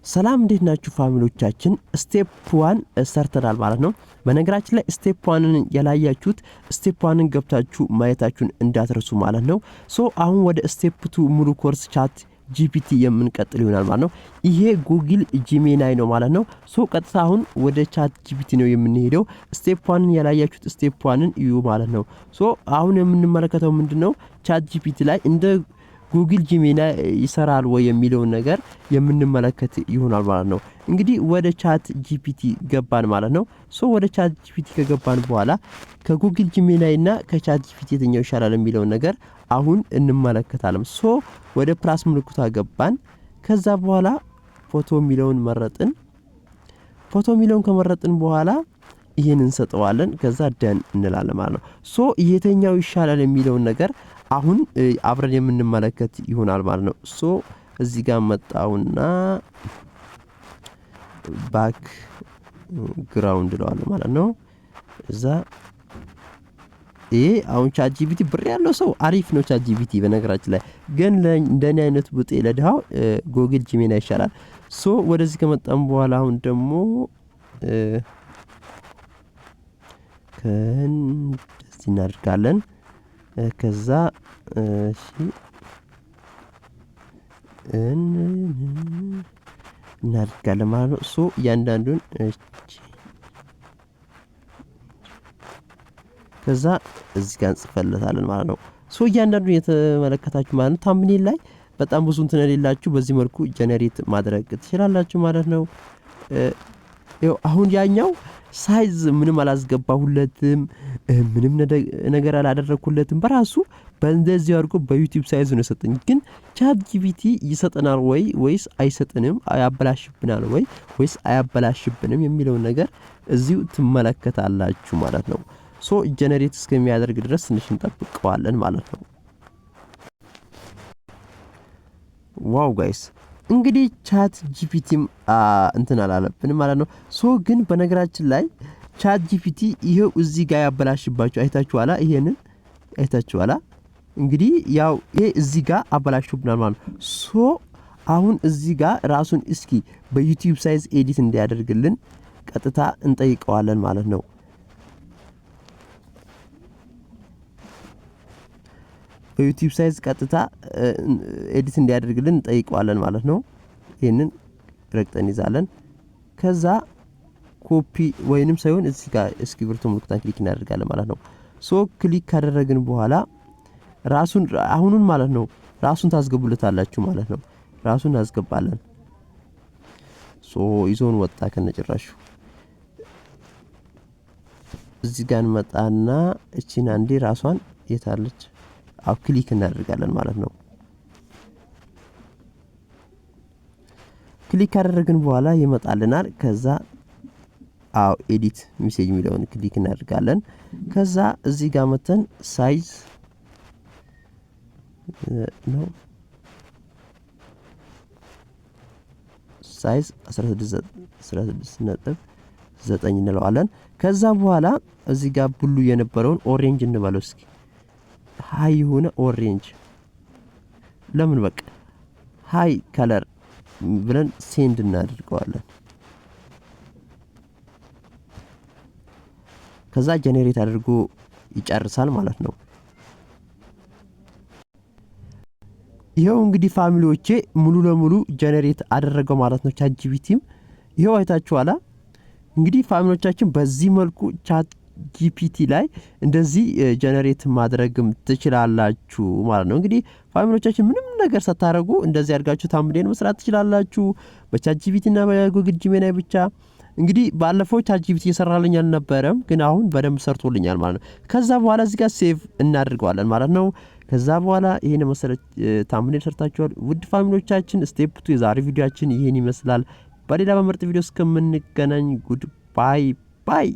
ሰላም እንዴት ናችሁ ፋሚሊዎቻችን? ስቴፕ 1 ሰርተናል ማለት ነው። በነገራችን ላይ ስቴፕ 1ን ያላያችሁት ስቴፕ 1ን ገብታችሁ ማየታችሁን እንዳትረሱ ማለት ነው። አሁን ወደ ስቴፕ 2 ሙሉ ኮርስ ቻት ጂፒቲ የምንቀጥል ይሆናል ማለት ነው። ይሄ ጉግል ጂሚናይ ነው ማለት ነው። ቀጥታ አሁን ወደ ቻት ጂፒቲ ነው የምንሄደው። ስቴፕ 1ን ያላያችሁት ስቴፕ 1ን እዩ ማለት ነው። አሁን የምንመለከተው ምንድነው ቻት ጂፒቲ ላይ እንደ ጉግል ጂሚናይ ይሰራል ወይ የሚለው ነገር የምንመለከት ይሆናል ማለት ነው። እንግዲህ ወደ ቻት ጂፒቲ ገባን ማለት ነው። ወደ ቻት ጂፒቲ ከገባን በኋላ ከጉግል ጂሚናይ እና ከቻት ጂፒቲ የትኛው ይሻላል የሚለው ነገር አሁን እንመለከታለን። ወደ ፕላስ ምልክቷ ገባን። ከዛ በኋላ ፎቶ የሚለውን መረጥን። ፎቶ የሚለውን ከመረጥን በኋላ ይሄን እንሰጠዋለን። ከዛ ደን እንላለን ማለት ነው። የትኛው ይሻላል የሚለው ነገር አሁን አብረን የምንመለከት ይሆናል ማለት ነው። እዚህ ጋር መጣውና ባክ ግራውንድ ለዋለሁ ማለት ነው። እዛ አሁን ቻት ጂፒቲ ብር ያለው ሰው አሪፍ ነው ቻት ጂፒቲ። በነገራችን ላይ ግን እንደኔ አይነት ቡጤ ለድሃው ጉግል ጂሚናይ ይሻላል። ወደዚህ ከመጣን በኋላ አሁን ደግሞ እንደዚህ እናደርጋለን። ከዛ እሺ እናደርጋለን ማለት ነው። እያንዳንዱን ከዛ እዚህ ጋር እንጽፈለታለን ማለት ነው። እያንዳንዱን የተመለከታችሁ ማለት ነው። ታምኔል ላይ በጣም ብዙ እንትን የሌላችሁ በዚህ መልኩ ጀነሬት ማድረግ ትችላላችሁ ማለት ነው። አሁን ያኛው ሳይዝ ምንም አላስገባሁለትም፣ ምንም ነገር አላደረኩለትም። በራሱ በእንደዚህ አድርጎ በዩቲዩብ ሳይዝ ነው የሰጠኝ። ግን ቻት ጂፒቲ ይሰጠናል ወይስ አይሰጥንም፣ ያበላሽብናል ወይስ አያበላሽብንም የሚለው ነገር እዚሁ ትመለከታላችሁ ማለት ነው። ጀነሬት እስከሚያደርግ ድረስ ትንሽ እንጠብቀዋለን ማለት ነው። ዋው ጋይስ እንግዲህ ቻት ጂፒቲም እንትን አላለብንም ማለት ነው። ግን በነገራችን ላይ ቻት ጂፒቲ ይሄው እዚህ ጋር ያበላሽባችሁ አይታችኋላ። ይሄንን አይታችኋላ። እንግዲህ ያው ይሄ እዚህ ጋር አበላሽብናል ማለት ነው። አሁን እዚህ ጋር ራሱን እስኪ በዩቲዩብ ሳይዝ ኤዲት እንዲያደርግልን ቀጥታ እንጠይቀዋለን ማለት ነው። በዩቲዩብ ሳይዝ ቀጥታ ኤዲት እንዲያደርግልን እንጠይቀዋለን ማለት ነው። ይሄንን ረግጠን ይዛለን። ከዛ ኮፒ ወይንም ሳይሆን እዚህ ጋር እስክሪብቶ ምልክቱን ክሊክ እናደርጋለን ማለት ነው። ክሊክ ካደረግን በኋላ አሁኑን ማለት ነው ራሱን ታስገቡለታላችሁ ማለት ነው። ራሱን እናስገባለን። ይዞን ወጣ ከነጭራሹ። እዚህ ጋር እንመጣና እቺን አንዴ ራሷን የታለች ክሊክ እናደርጋለን ማለት ነው። ክሊክ ካደረግን በኋላ ይመጣልናል። ከዛ ኤዲት ሜሴጅ የሚለውን ክሊክ እናደርጋለን። ከዛ እዚህ ጋር መተን ሳይዝ ነው 16.9 እንለዋለን። ከዛ በኋላ እዚህ ጋር ብሉ የነበረውን ኦሬንጅ እንበለው እስኪ። ሃይ የሆነ ኦሬንጅ ለምን በቃ ሃይ ከለር ብለን ሴንድ እናደርገዋለን። ከዛ ጀነሬት አድርጎ ይጨርሳል ማለት ነው። ይሄው እንግዲህ ፋሚሊዎቼ ሙሉ ለሙሉ ጀነሬት አደረገው ማለት ነው። ቻት ጂፒቲም ይሄው አይታችኋላ። እንግዲህ ፋሚሊዎቻችን በዚህ መልኩ ቻት ጂፒቲ ላይ እንደዚህ ጀነሬት ማድረግም ትችላላችሁ ማለት ነው። እንግዲህ ፋሚሊዎቻችን ምንም ነገር ሳታረጉ እንደዚህ አድርጋችሁ ታምኔል መስራት ትችላላችሁ በቻት ጂፒቲ እና በጉግል ጂሚናይ ብቻ። እንግዲህ ባለፈው ቻት ጂፒቲ እየሰራልኝ አልነበረም፣ ግን አሁን በደንብ ሰርቶልኛል ማለት ነው። ከዛ በኋላ እዚህ ጋር ሴቭ እናደርገዋለን ማለት ነው። ከዛ በኋላ ይሄን መሰረት ታምኔል ሰርታችኋል ውድ ፋሚሊዎቻችን። ስቴፕ 2 የዛሬ ቪዲዮአችን ይሄን ይመስላል። በሌላ በምርጥ ቪዲዮ እስከምንገናኝ ጉድ ባይ ባይ።